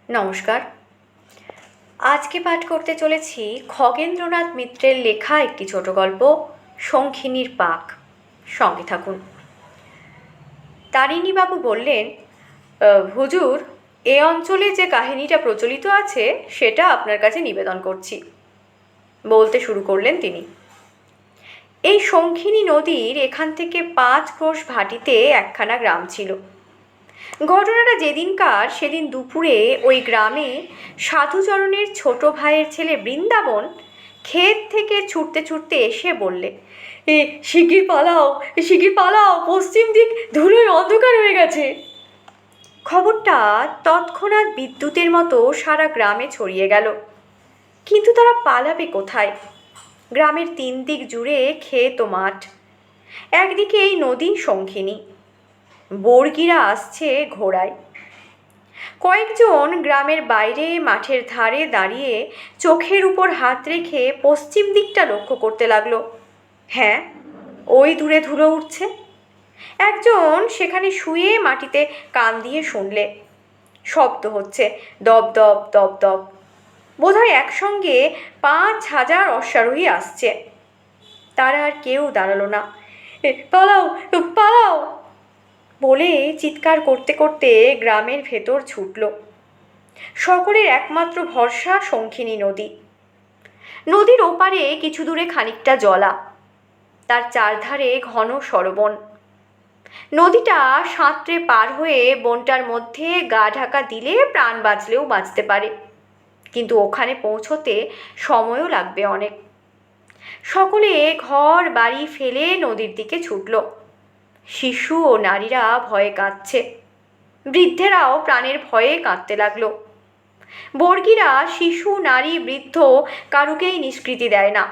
নমস্কার। আজকে পাঠ করতে চলেছি খগেন্দ্রনাথ মিত্রের লেখা একটি ছোট গল্প শঙ্খিনীর পাক। সঙ্গে থাকুন। তারিণীবাবু বললেন, হুজুর, এ অঞ্চলে যে কাহিনীটা প্রচলিত আছে সেটা আপনার কাছে নিবেদন করছি। বলতে শুরু করলেন তিনি। এই শঙ্খিনী নদীর এখান থেকে 5 ক্রোশ ভাটিতে একখানা গ্রাম ছিল। ঘটনাটা যেদিনকার সেদিন দুপুরে ওই গ্রামে সাধুচরণের ছোট ভাইয়ের ছেলে বৃন্দাবন ক্ষেত থেকে ছুটতে ছুটতে এসে বললে, শিগগির পালাও, শিগগির পালাও, পশ্চিম দিক ধুলোয় অন্ধকার হয়ে গেছে। খবরটা তৎক্ষণাৎ বিদ্যুতের মতো সারা গ্রামে ছড়িয়ে গেল। কিন্তু তারা পালাবে কোথায়? গ্রামের 3 দিক জুড়ে ক্ষেত ও মাঠ। একদিকে এই নদী শঙ্খিনী, বর্গিরা আসছে ঘোড়ায়। কয়েকজন গ্রামের বাইরে মাঠের ধারে দাঁড়িয়ে চোখের উপর হাত রেখে পশ্চিম দিকটা লক্ষ্য করতে লাগলো। হ্যাঁ, ওই দূরে ধুলো উঠছে। একজন সেখানে শুয়ে মাটিতে কান দিয়ে শুনলে শব্দ হচ্ছে, দপ দপ দপ দপ। বোধহয় একসঙ্গে 5,000 অশ্বারোহী আসছে। তারা আর কেউ দাঁড়ালো না। পালাও, পালাও বলে চিৎকার করতে করতে গ্রামের ভেতর ছুটল। সকলের একমাত্র ভরসা শঙ্খিনী নদী। নদীর ওপারে কিছু দূরে খানিকটা জলা, তার চারধারে ঘন সরবন। নদীটা সাঁতরে পার হয়ে বনটার মধ্যে গা ঢাকা দিলে প্রাণ বাঁচলেও বাঁচতে পারে, কিন্তু ওখানে পৌঁছতে সময়ও লাগবে অনেক। সকলে ঘর বাড়ি ফেলে নদীর দিকে ছুটল। শিশু ও নারীরা ভয়ে কাঁদছে, বৃদ্ধেরাও প্রাণের ভয়ে কাঁদতে লাগলো। বর্গিরা শিশু, নারী, বৃদ্ধ কারুকেই নিষ্কৃতি দেয় না।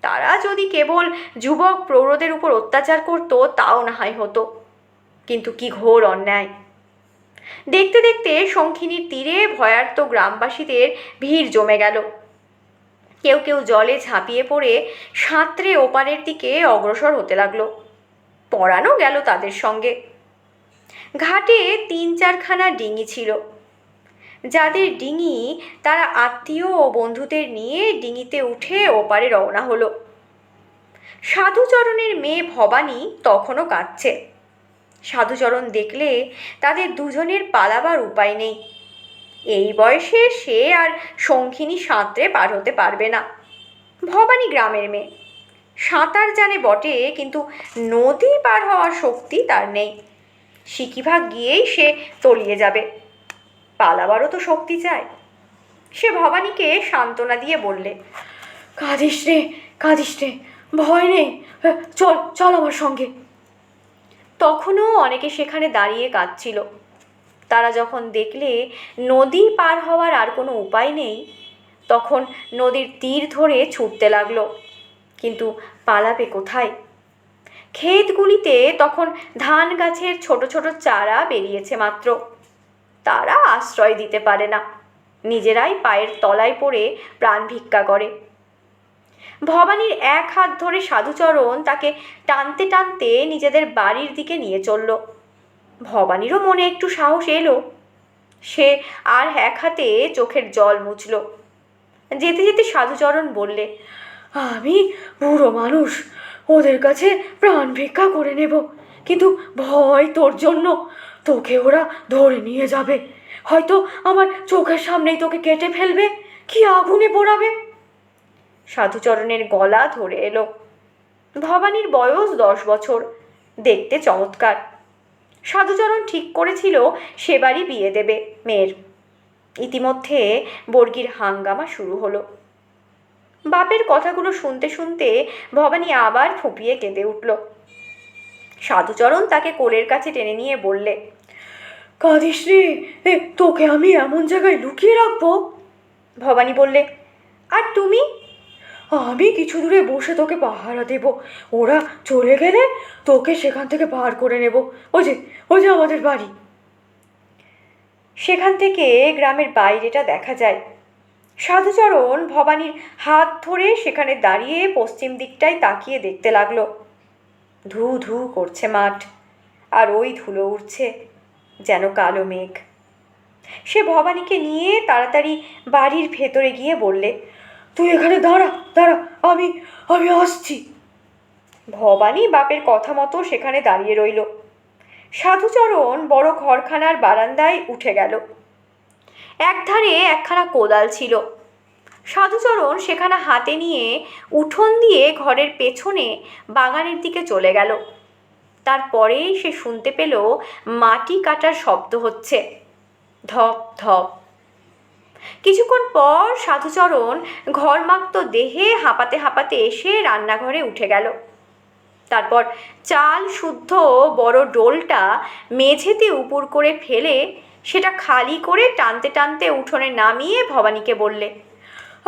তারা যদি কেবল যুবক প্রৌঢ়দের উপর অত্যাচার করত তাও না হয় হতো, কিন্তু কি ঘোর অন্যায়! দেখতে দেখতে শঙ্খিনীর তীরে ভয়ার্ত গ্রামবাসীদের ভিড় জমে গেল। কেউ কেউ জলে ঝাঁপিয়ে পড়ে সাঁতরে ওপারের দিকে অগ্রসর হতে লাগলো। পরানো গেল তাদের সঙ্গে। ঘাটে 3-4খানা ডিঙি ছিল। যাদের ডিঙি তারা আত্মীয় ও বন্ধুদের নিয়ে ডিঙিতে উঠে ওপারে রওনা হলো। সাধুচরণের মেয়ে ভবানী তখনও কাঁদছে। সাধুচরণ দেখলে তাদের দুজনের পালাবার উপায় নেই। এই বয়সে সে আর শঙ্খিনী সাঁতরে পার হতে পারবে না। ভবানী গ্রামের মেয়ে, সাঁতার জানে বটে, কিন্তু নদী পার হওয়ার শক্তি তার নেই। সিকিভাগ গিয়েই সে তলিয়ে যাবে। পালাবারও তো শক্তি চায়। সে ভবানীকে সান্ত্বনা দিয়ে বললে, কাঁদিস রে, কাঁদিস রে, ভয় নেই, চল চল আমার সঙ্গে। তখনও অনেকে সেখানে দাঁড়িয়ে কাঁদছিল। তারা যখন দেখলে নদী পার হওয়ার আর কোনো উপায় নেই, তখন নদীর তীর ধরে ছুটতে লাগলো। কিন্তু পালাবে কোথায়? ক্ষেতগুলিতে তখন ধান গাছের ছোট ছোট চারা বেরিয়েছে মাত্র। তারা আশ্রয় দিতে পারে না, নিজেরাই পায়ের তলায় পড়ে প্রাণ ভিক্ষা করে। ভবানীর এক হাত ধরে সাধুচরণ তাকে টানতে টানতে নিজেদের বাড়ির দিকে নিয়ে চলল। ভবানীরও মনে একটু সাহস এলো। সে আর এক হাতে চোখের জল মুছল। যেতে যেতে সাধুচরণ বললে, আমি বুড়ো মানুষ, ওদের কাছে প্রাণ ভিক্ষা করে নেব, কিন্তু ভয় তোর জন্য। তোকে ওরা ধরে নিয়ে যাবে, হয়তো আমার চোখের সামনেই তোকে কেটে ফেলবে, কি আগুনে পোড়াবে। সাধুচরণের গলা ধরে এলো। ভবানীর বয়স 10 বছর, দেখতে চমৎকার। সাধুচরণ ঠিক করেছিল সেবারই বিয়ে দেবে মেয়ের। ইতিমধ্যে বর্গির হাঙ্গামা শুরু হলো। বাপের কথাগুলো শুনতে শুনতে ভবানী আবার ফুঁপিয়ে কেঁদে উঠল। সাধুচরণ তাকে কোলের কাছে টেনে নিয়ে বললে, কাঁদিস রে, তোকে আমি এমন জায়গায় লুকিয়ে রাখবো। ভবানী বললে, আর তুমি? আমি কিছু দূরে বসে তোকে পাহারা দেব, ওরা চলে গেলে তোকে সেখান থেকে পার করে নেব। ওই যে আমাদের বাড়ি। সেখান থেকে গ্রামের বাইরেটা দেখা যায়। সাধুচরণ ভবানীর হাত ধরে সেখানে দাঁড়িয়ে পশ্চিম দিকটায় তাকিয়ে দেখতে লাগলো। ধু ধু করছে মাঠ, আর ওই ধুলো উঠছে যেন কালো মেঘ। সে ভবানীকে নিয়ে তাড়াতাড়ি বাড়ির ভেতরে গিয়ে বললে, তুই এখানে দাঁড়া দাঁড়া, আমি আমি আসছি। ভবানী বাপের কথা মতো সেখানে দাঁড়িয়ে রইল। সাধুচরণ বড় ঘরখানার বারান্দায় উঠে গেল। একধারে একখানা কোদাল ছিল। সাধুচরণ সেখানে হাতে নিয়ে উঠোন দিয়ে ঘরের পেছনে বাগানের দিকে চলে গেল। তারপরেই সে শুনতে পেল মাটি কাটার শব্দ হচ্ছে, ধপ ধপ। কিছুক্ষণ পর সাধুচরণ ঘরমাক্ত দেহে হাঁপাতে হাঁপাতে এসে রান্নাঘরে উঠে গেল। তারপর চাল শুদ্ধ বড় ডোলটা মেঝেতে উপুর করে ফেলে সেটা খালি করে টানতে টানতে উঠোনে নামিয়ে ভবানীকে বললে,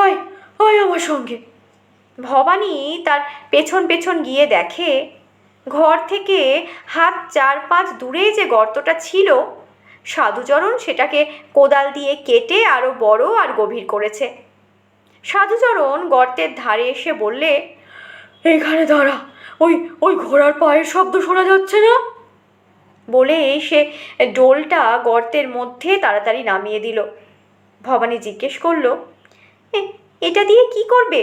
আয় আয় আমার সঙ্গে। ভবানী তার পেছন পেছন গিয়ে দেখে ঘর থেকে হাত 4-5 দূরে যে গর্তটা ছিল, সাধুচরণ সেটাকে কোদাল দিয়ে কেটে আরও বড় আর গভীর করেছে। সাধুচরণ গর্তের ধারে এসে বললে, এইখানে দাঁড়া, ওই ওই ঘোড়ার পায়ের শব্দ শোনা যাচ্ছে না? বলে সে ডোলটা গর্তের মধ্যে তাড়াতাড়ি নামিয়ে দিল। ভবানী জিজ্ঞেস করল, এটা দিয়ে কি করবে?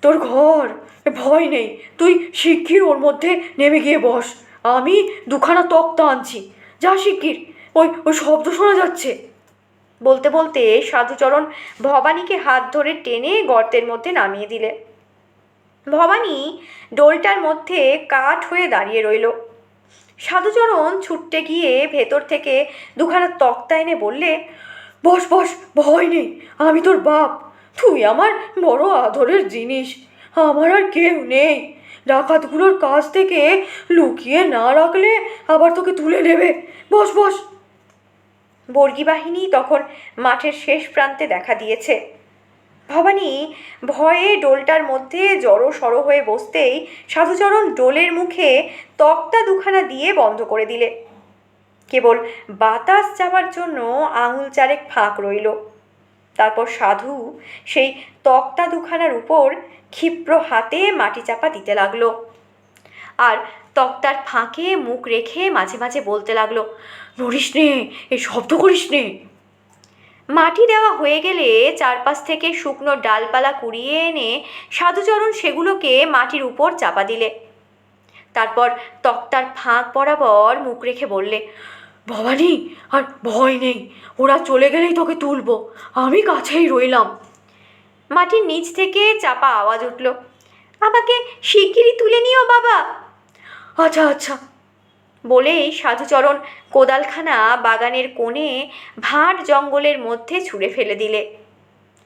তোর ঘর, ভয় নেই, তুই শিগগির ওর মধ্যে নেমে গিয়ে বস, আমি 2খানা তক্তা আনছি, যা শিগগির, ওই ওই শব্দ শোনা যাচ্ছে। বলতে বলতে সাধুচরণ ভবানীকে হাত ধরে টেনে গর্তের মধ্যে নামিয়ে দিলে। ভবানী ডোলটার মধ্যে কাঠ হয়ে দাঁড়িয়ে রইল। সাধুচরণ ছুটতে গিয়ে ভেতর থেকে 2খানা তক্তা এনে বললে, বস বস, ভয় নেই, আমি তোর বাপ, তুই আমার বড় আদরের জিনিস, আমার আর কেউ নেই, ডাকাতগুলোর কাছ থেকে লুকিয়ে না রাখলে আবার তোকে তুলে নেবে, বস বস। বর্গী বাহিনী তখন মাঠের শেষ প্রান্তে দেখা দিয়েছে। ভবানী ভয়ে ডোলটার মধ্যে জড়ো সড়ো হয়ে বসতেই সাধুচরণ ডোলের মুখে তক্তা 2খানা দিয়ে বন্ধ করে দিলে। কেবল বাতাস যাবার জন্য আঙুল 4 ফাঁক রইল। তারপর সাধু সেই তক্তা 2খানার উপর ক্ষিপ্র হাতে মাটি চাপা দিতে লাগলো, আর তক্তার ফাঁকে মুখ রেখে মাঝে মাঝে বলতে লাগলো, নড়িস নে, এই শব্দ করিস নে। মাটি দেওয়া হয়ে গেলে চারপাশ থেকে শুকনো ডালপালা কুড়িয়ে এনে সাধুচরণ সেগুলোকে মাটির উপর চাপা দিলে। তারপর তক্তার ফাঁক বরাবর মুখ রেখে বললে, ভবানী, আর ভয় নেই, ওরা চলে গেলেই তোকে তুলবো, আমি কাছেই রইলাম। মাটির নিচ থেকে চাপা আওয়াজ উঠল, আমাকে শিগগিরই তুলে নিও বাবা। আচ্ছা আচ্ছা। বলেই সাধুচরণ কোদালখানা বাগানের কোণে ভাঁড় জঙ্গলের মধ্যে ছুঁড়ে ফেলে দিলে।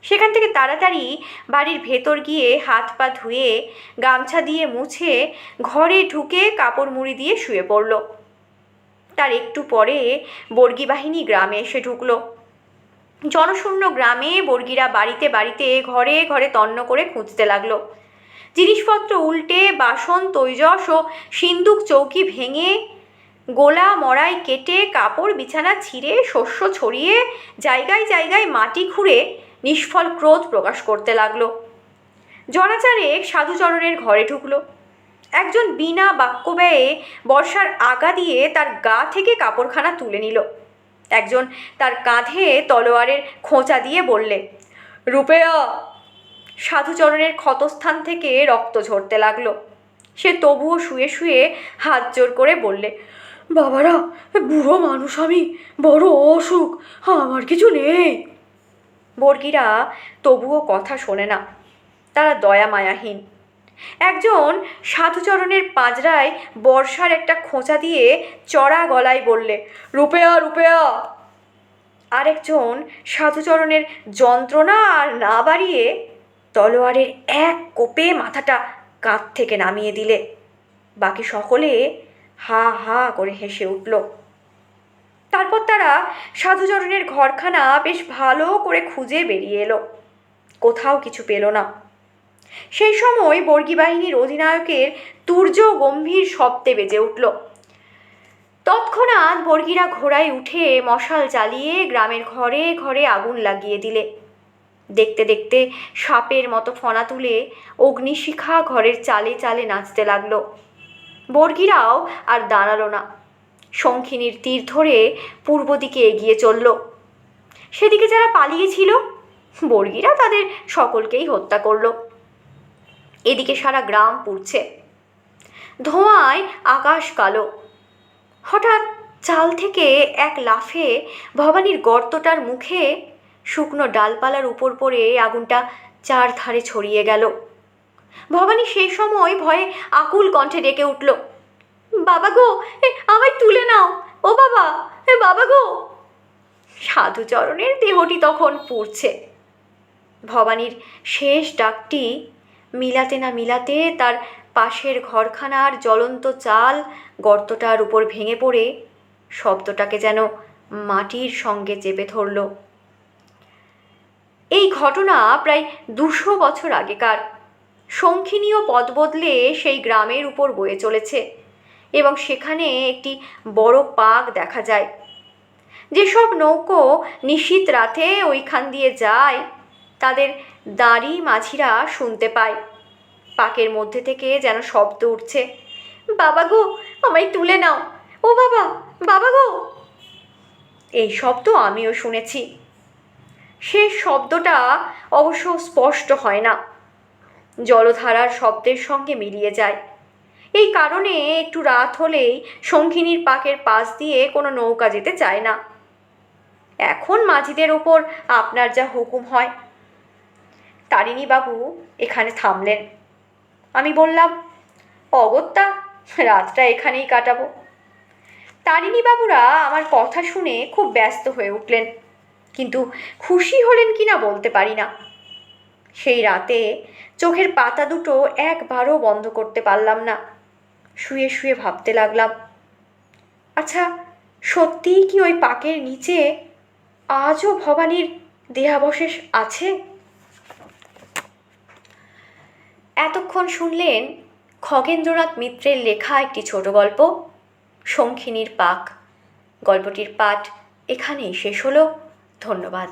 সেখান থেকে তাড়াতাড়ি বাড়ির ভেতর গিয়ে হাত পা ধুয়ে গামছা দিয়ে মুছে ঘরে ঢুকে কাপড় মুড়ি দিয়ে শুয়ে পড়ল। তার একটু পরে বর্গী বাহিনী গ্রামে এসে ঢুকল। জনশূন্য গ্রামে বর্গীরা বাড়িতে বাড়িতে ঘরে ঘরে তন্ন করে খুঁজতে লাগলো। জিনিসপত্র উল্টে বাসন তৈজস ও সিন্দুক চৌকি ভেঙে গোলা মড়াই কেটে কাপড় বিছানা ছিঁড়ে শস্য ছড়িয়ে জায়গায় জায়গায় মাটি খুঁড়ে নিষ্ফল ক্রোধ প্রকাশ করতে লাগলো। জনাচারেক সাধুচরণের ঘরে ঢুকলো। একজন বিনা বাক্য ব্যয়ে বর্ষার আগা দিয়ে তার গা থেকে কাপড়খানা তুলে নিল। একজন তার কাঁধে তলোয়ারের খোঁচা দিয়ে বললে, রূপেয়া। সাধুচরণের ক্ষতস্থান থেকে রক্ত ঝরতে লাগলো। সে তবুও শুয়ে শুয়ে হাত জোর করে বললে, বাবারা, বুড়ো মানুষ আমি, বড় অসুখ, আমার কিছু নেই। বর্গীরা তবুও কথা শোনে না, তারা দয়া মায়াহীন। একজন সাধুচরণের পাঁজরায় বর্ষার একটা খোঁচা দিয়ে চড়া গলায় বললে, রূপেয়া রূপেয়া। আরেকজন সাধুচরণের যন্ত্রণা আর না বাড়িয়ে তলোয়ারের এক কোপে মাথাটা কাঁধ থেকে নামিয়ে দিলে। বাকি সকলে হা হা করে হেসে উঠল। তারপর তারা সাধুচরণের ঘরখানা বেশ ভালো করে খুঁজে বেরিয়ে এলো। কোথাও কিছু পেল না। সেই সময় বর্গী বাহিনীর অধিনায়কের তুর্য গম্ভীর শব্দে বেজে উঠল। তৎক্ষণাৎ বর্গীরা ঘোড়ায় উঠে মশাল জ্বালিয়ে গ্রামের ঘরে ঘরে আগুন লাগিয়ে দিলে। দেখতে দেখতে সাপের মতো ফনা তুলে অগ্নিশিখা ঘরের চালে চালে নাচতে লাগলো। বর্গীরাও আর দাঁড়ালো না, শঙ্খিনীর তীর ধরে পূর্ব দিকে এগিয়ে চলল। সেদিকে যারা পালিয়েছিল বর্গীরা তাদের সকলকেই হত্যা করল। এদিকে সারা গ্রাম পুড়ছে, ধোঁয়ায় আকাশ কালো। হঠাৎ চাল থেকে এক লাফে ভবানীর গর্তটার মুখে শুকনো ডালপালার উপর পড়ে আগুনটা চারধারে ছড়িয়ে গেল। ভবানী সেই সময় ভয়ে আকুল কণ্ঠে ডেকে উঠল, বাবা গো, আমায় তুলে নাও, ও বাবা, বাবা গো। সাধুচরণের দেহটি তখন পুড়ছে। ভবানীর শেষ ডাকটি মিলাতে না মিলাতে তার পাশের ঘরখানার জ্বলন্ত চাল গর্তটার উপর ভেঙে পড়ে শব্দটাকে যেন মাটির সঙ্গে চেপে ধরল। এই ঘটনা প্রায় 200 বছর আগেকার। শঙ্খিনীয় পথ বদলে সেই গ্রামের উপর বয়ে চলেছে এবং সেখানে একটি বড় পাক দেখা যায়। যেসব নৌকো নিশীথ রাতে ওইখান দিয়ে যায় তাদের দাঁড়ি মাঝিরা শুনতে পায় পাকের মধ্যে থেকে যেন শব্দ উঠছে, বাবা গো, আমায় তুলে নাও, ও বাবা, বাবা গো। এই শব্দ আমিও শুনেছি। সে শব্দটা অবশ্য স্পষ্ট হয় না, জলধারার শব্দের সঙ্গে মিলিয়ে যায়। এই কারণে একটু রাত হলেই শঙ্খিনীর পাকের পাশ দিয়ে কোনো নৌকা যেতে চায় না। এখন মাঝিদের ওপর আপনার যা হুকুম হয়। তারিণীবাবু এখানে থামলেন। আমি বললাম, অগত্যা রাতটা এখানেই কাটাবো। তারিণীবাবুরা আমার কথা শুনে খুব ব্যস্ত হয়ে উঠলেন, কিন্তু খুশি হলেন কিনা বলতে পারি না। সেই রাতে চোখের পাতা দুটো একবারও বন্ধ করতে পারলাম না। শুয়ে শুয়ে ভাবতে লাগলাম, আচ্ছা সত্যিই কি ওই পাকের নিচে আজও ভবানীর দেহাবশেষ আছে? এতক্ষণ শুনলেন খগেন্দ্রনাথ মিত্রের লেখা একটি ছোট গল্প, শঙ্খিনীর পাক। গল্পটির পাঠ এখানেই শেষ হলো। ধন্যবাদ।